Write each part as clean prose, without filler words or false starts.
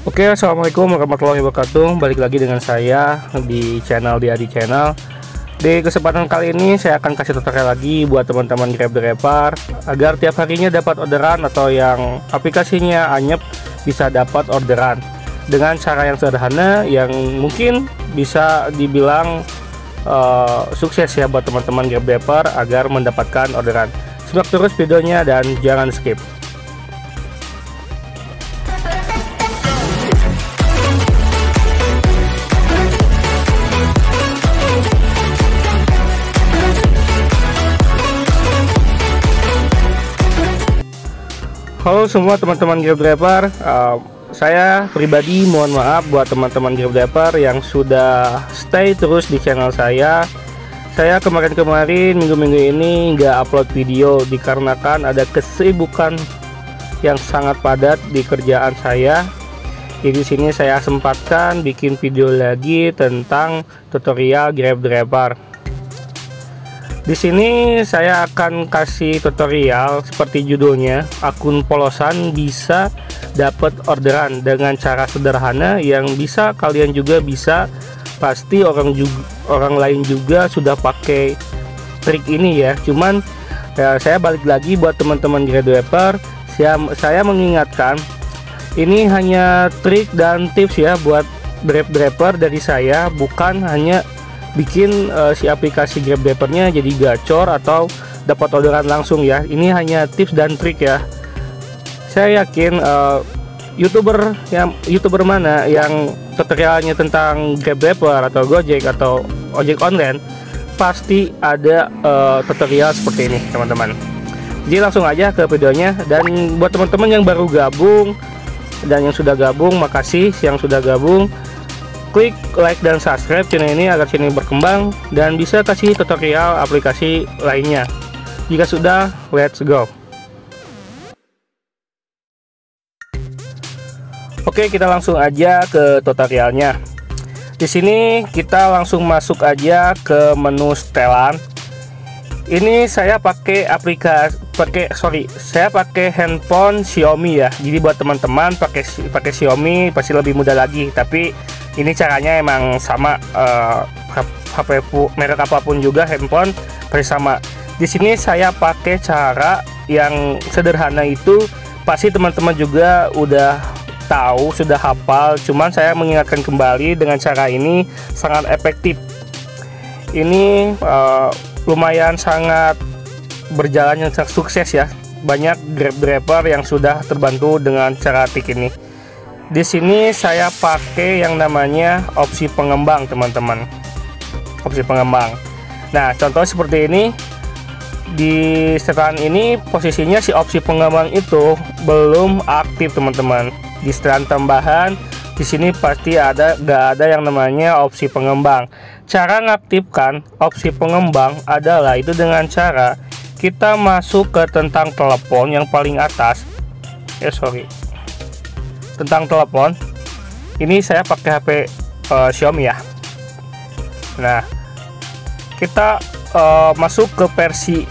Oke, assalamualaikum warahmatullahi wabarakatuh. Balik lagi dengan saya di channel Adi Channel. Di kesempatan kali ini saya akan kasih tutorial lagi buat teman-teman Grab driver agar tiap harinya dapat orderan atau yang aplikasinya anyep bisa dapat orderan dengan cara yang sederhana yang mungkin bisa dibilang sukses ya buat teman-teman Grab driver agar mendapatkan orderan. Simak terus videonya dan jangan skip. Halo semua teman-teman Grab driver, saya pribadi mohon maaf buat teman-teman Grab driver yang sudah stay terus di channel saya. Saya kemarin-kemarin minggu-minggu ini nggak upload video dikarenakan ada kesibukan yang sangat padat di kerjaan saya. Jadi di sini saya sempatkan bikin video lagi tentang tutorial Grab driver. Di sini saya akan kasih tutorial seperti judulnya, akun polosan bisa dapat orderan dengan cara sederhana yang bisa kalian juga bisa. Pasti orang lain juga sudah pakai trik ini ya. Cuman ya, saya balik lagi buat teman-teman Grab driver, saya mengingatkan ini hanya trik dan tips ya buat Grab driver dari saya, bukan hanya bikin si aplikasi Grab drivernya jadi gacor atau dapat orderan langsung ya. Ini hanya tips dan trik ya. Saya yakin youtuber mana yang tutorialnya tentang Grab driver atau Gojek atau ojek online pasti ada tutorial seperti ini teman-teman. Jadi langsung aja ke videonya. Dan buat teman-teman yang baru gabung dan yang sudah gabung, makasih yang sudah gabung. Klik like dan subscribe channel ini agar channel berkembang dan bisa kasih tutorial aplikasi lainnya. Jika sudah, let's go. Oke, kita langsung aja ke tutorialnya. Di sini kita langsung masuk aja ke menu setelan. Ini saya pakai saya pakai handphone Xiaomi ya. Jadi buat teman-teman pakai Xiaomi pasti lebih mudah lagi. Tapi ini caranya emang sama, HP merek apapun juga handphone pasti sama. Di sini saya pakai cara yang sederhana, itu pasti teman-teman juga udah tahu, sudah hafal. Cuman saya mengingatkan kembali dengan cara ini sangat efektif. Ini lumayan sangat berjalan yang sangat sukses ya. Banyak Grab driver yang sudah terbantu dengan cara trik ini. Di sini saya pakai yang namanya opsi pengembang teman-teman. Opsi pengembang. Nah, contoh seperti ini. Di setelan ini posisinya si opsi pengembang itu belum aktif teman-teman. Di setelan tambahan di sini pasti nggak ada yang namanya opsi pengembang. Cara ngaktifkan opsi pengembang adalah itu dengan cara kita masuk ke tentang telepon yang paling atas. Tentang telepon. Ini saya pakai HP Xiaomi ya. Nah, kita masuk ke versi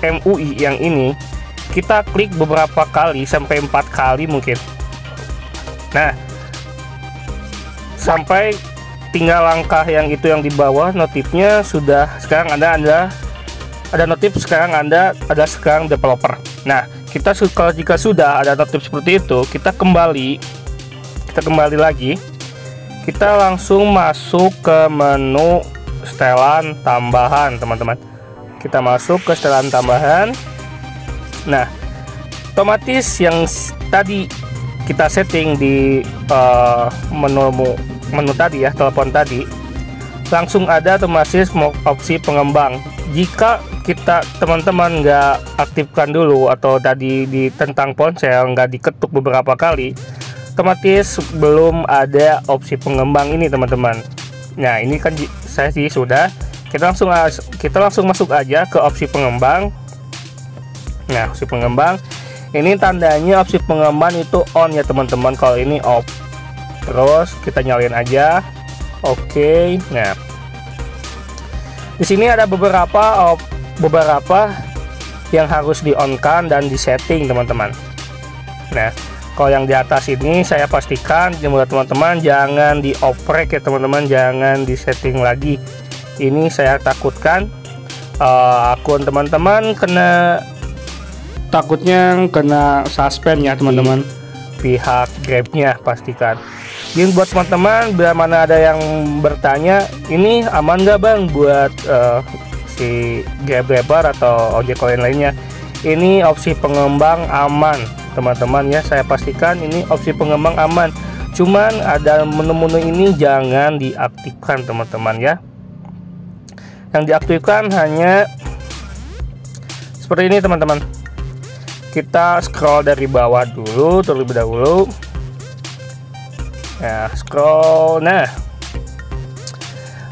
MUI yang ini. Kita klik beberapa kali sampai 4 kali mungkin. Nah, sampai tinggal langkah yang itu yang di bawah, notifnya sudah sekarang ada notif sekarang ada sekarang developer. Nah, kalau jika sudah ada notif seperti itu, kita kembali lagi. Kita langsung masuk ke menu setelan tambahan teman-teman. Kita masuk ke setelan tambahan. Nah, otomatis yang tadi kita setting di menu tadi ya, telepon tadi, langsung ada otomatis opsi pengembang. Jika teman-teman nggak aktifkan dulu atau tadi di tentang ponsel nggak diketuk beberapa kali, otomatis belum ada opsi pengembang ini teman-teman. Nah, ini kan saya sih sudah. Kita langsung masuk aja ke opsi pengembang. Nah, opsi pengembang ini tandanya opsi pengembang itu on ya teman-teman. Kalau ini off. Terus kita nyalain aja. Oke. Nah, di sini ada beberapa yang harus di on kan dan di setting teman-teman. Nah, Kalau yang di atas ini saya pastikan buat teman-teman jangan dioprek ya teman-teman, jangan disetting lagi. Ini saya takutkan akun teman-teman takutnya kena suspend ya teman-teman, pihak Grabnya pastikan. Jadi buat teman-teman bila mana ada yang bertanya, ini aman nggak bang buat si Grab-Grabber atau ojek online lainnya, ini opsi pengembang aman teman-teman ya, saya pastikan ini opsi pengembang aman. Cuman ada menu-menu ini jangan diaktifkan teman-teman ya. Yang diaktifkan hanya seperti ini teman-teman. Kita scroll dari bawah dulu terlebih dahulu. Nah, scroll. Nah,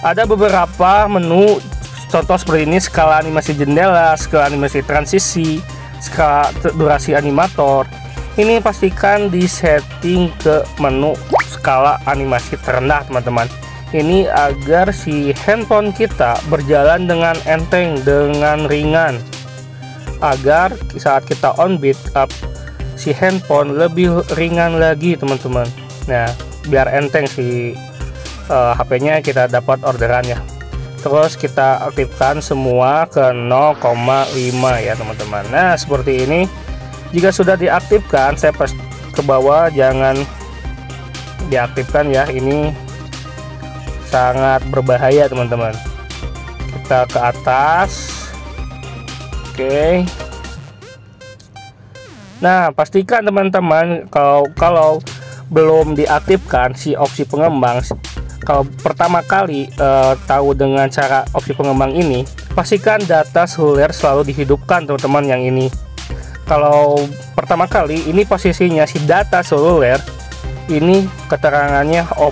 ada beberapa menu contoh seperti ini: skala animasi jendela, skala animasi transisi, skala durasi animator. Ini pastikan disetting ke menu skala animasi terendah teman-teman. Ini agar si handphone kita berjalan dengan enteng, dengan ringan, agar saat kita on boot up si handphone lebih ringan lagi teman-teman. Nah, biar enteng si HP-nya kita dapat orderannya. Terus kita aktifkan semua ke 0,5 ya teman-teman. Nah, seperti ini. Jika sudah diaktifkan, saya pas ke bawah, jangan diaktifkan ya, ini sangat berbahaya teman-teman. Kita ke atas. Oke. Nah, pastikan teman-teman kalau belum diaktifkan si opsi pengembang, kalau pertama kali tahu dengan cara opsi pengembang ini, pastikan data seluler selalu dihidupkan teman-teman. Yang ini kalau pertama kali ini posisinya si data seluler ini keterangannya off.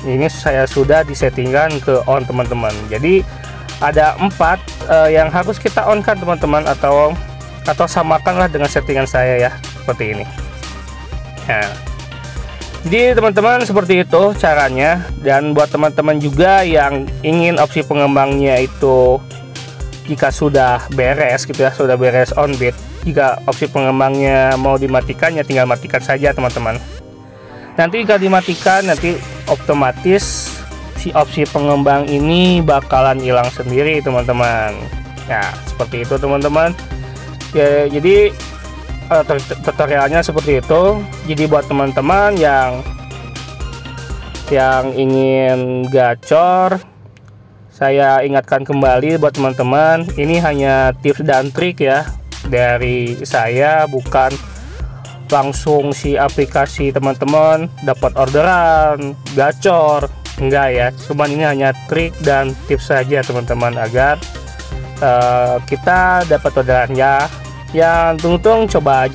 Ini saya sudah disettingkan ke on teman-teman. Jadi ada 4 yang harus kita on kan teman-teman, atau samakanlah dengan settingan saya ya, seperti ini. Nah, jadi teman-teman seperti itu caranya. Dan buat teman-teman juga yang ingin opsi pengembangnya itu jika sudah beres gitu ya, sudah beres on bit, jika opsi pengembangnya mau dimatikan ya tinggal matikan saja teman-teman. Nanti jika dimatikan, nanti otomatis si opsi pengembang ini bakalan hilang sendiri teman-teman. Ya seperti itu teman-teman ya. Jadi tutorialnya seperti itu. Jadi buat teman-teman yang ingin gacor, saya ingatkan kembali buat teman-teman, ini hanya tips dan trik ya dari saya, bukan langsung si aplikasi teman-teman dapat orderan gacor, enggak ya. Cuman ini hanya trik dan tips saja teman-teman, agar kita dapat orderannya. Yang tunggu coba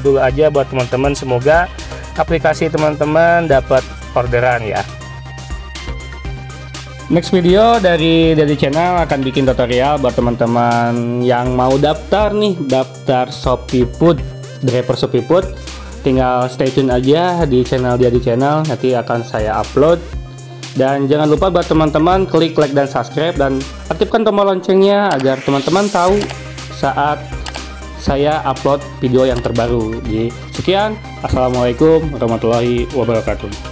dulu aja buat teman-teman, semoga aplikasi teman-teman dapat orderan ya. Next video dari channel akan bikin tutorial buat teman-teman yang mau daftar Shopee Food, driver Shopee Food. Tinggal stay tune aja di channel nanti akan saya upload. Dan jangan lupa buat teman-teman klik like dan subscribe, dan aktifkan tombol loncengnya agar teman-teman tahu saat saya upload video yang terbaru. Jadi sekian, assalamualaikum warahmatullahi wabarakatuh.